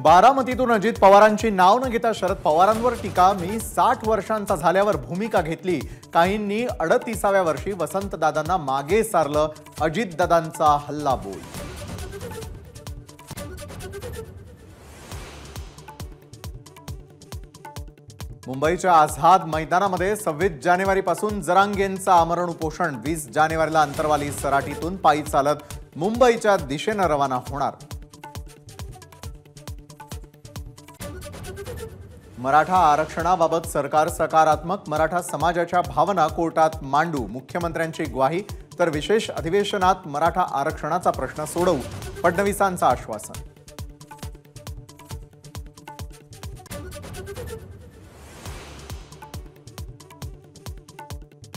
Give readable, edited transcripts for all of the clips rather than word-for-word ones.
बारामतीतून अजित पवारांची नाव न घेता शरद पवारांवर टीका। मी 60 वर्षांचा झाल्यावर भूमिका घेतली, काहींनी 38व्या वर्षी वसंतदादांना मागे सारलं। अजितदादांचा हल्लाबोल। मुंबईच्या आझाद मैदानामध्ये 26 जानेवारीपासून जरांगेंचं आमरण उपोषण। 20 जानेवारीला अंतरवाली सराटीतून पायी चालत मुंबईच्या दिशेने रवाना होणार। मराठा आरक्षणाबाबत सरकार सकारात्मक, मराठा समाजाच्या भावना कोर्टात मांडू, मुख्यमंत्र्यांची ग्वाही। तर विशेष अधिवेशनात मराठा आरक्षणाचा प्रश्न सोडवू, फडणवीसांचं आश्वासन।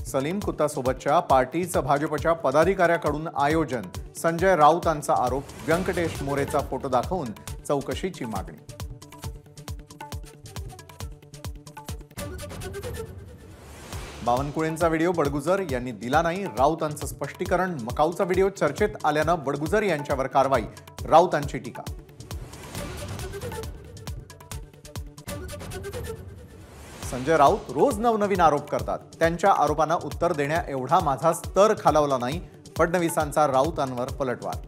सलीम कुत्तासोबतच्या पार्टीचं भाजपच्या पदाधिकाऱ्याकडून आयोजन। संजय राऊतांचा आरोप, व्यंकटेश मोरेचा फोटो दाखवून चौकशीची मागणी। बावनकुळेंचा व्हिडिओ बडगुजर यांनी दिला नाही, राऊतांचं स्पष्टीकरण। मकाऊचा व्हिडिओ चर्चेत आल्यानं बडगुजर यांच्यावर कारवाई, राऊतांची टीका। संजय राऊत रोज नवनवीन आरोप करतात, त्यांच्या आरोपांना उत्तर देण्या एवढा माझा स्तर खालावला नाही। फडणवीसांचा राऊतांवर पलटवार।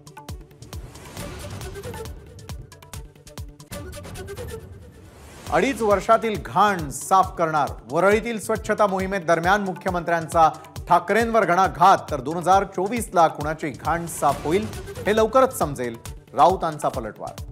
अडीच वर्षातील घाण साफ करणार, वरळीतील स्वच्छता मोहिमेदरम्यान मुख्यमंत्र्यांचा ठाकरेंवर घणाघात। तर 2024ला कुणाची घाण साफ होईल हे लवकरच समजेल, राऊतांचा पलटवार।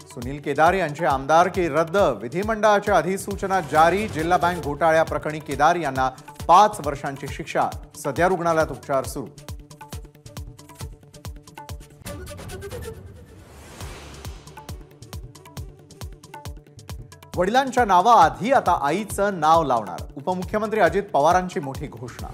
सुनील केदार यांची आमदारकी रद्द, विधिमंडळाच्या अधिसूचना जारी। जिल्हा बँक घोटाळ्याप्रकरणी केदार यांना 5 वर्षांची शिक्षा, सध्या रुग्णालयात उपचार सुरू। वडिलांच्या नावाआधी आता आईचं नाव लावणार, उपमुख्यमंत्री अजित पवारांची मोठी घोषणा।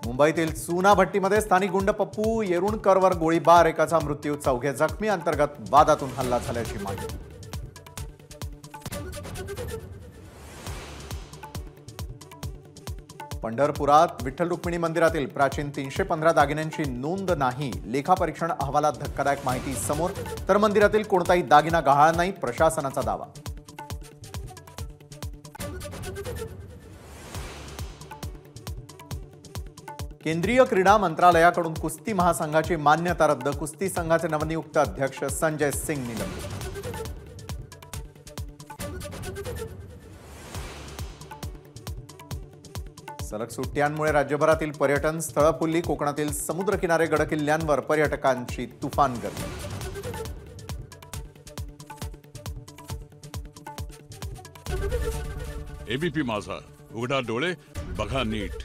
मुंबईतील चुना भट्टीमध्ये स्थानिक गुंड पप्पू येरुणकरवर गोळीबार, एकाचा मृत्यू, 4 जखमी। अंतर्गत वादातून हल्ला झाल्याची माहिती। पंढरपुरात विठ्ठल रुक्मिणी मंदिरातील प्राचीन 315 दागिन्यांची नोंद नाही, लेखापरीक्षण अहवालात धक्कादायक माहिती समोर। तर मंदिरातील कोणताही दागिना गहाळ नाही, प्रशासनाचा दावा। केंद्रीय क्रीडा मंत्रालयाकडून कुस्ती महासंघाची मान्यता रद्द, कुस्ती संघाचे नवनियुक्त अध्यक्ष संजय सिंग निलंबित। सलग सुट्ट्यांमुळे राज्यभरातील पर्यटन स्थळं फुलली, कोकणातील समुद्रकिनारे गडकिल्ल्यांवर पर्यटकांची तुफान गर्दी। एबीपी माझा, उघडा डोळे बघा नीट।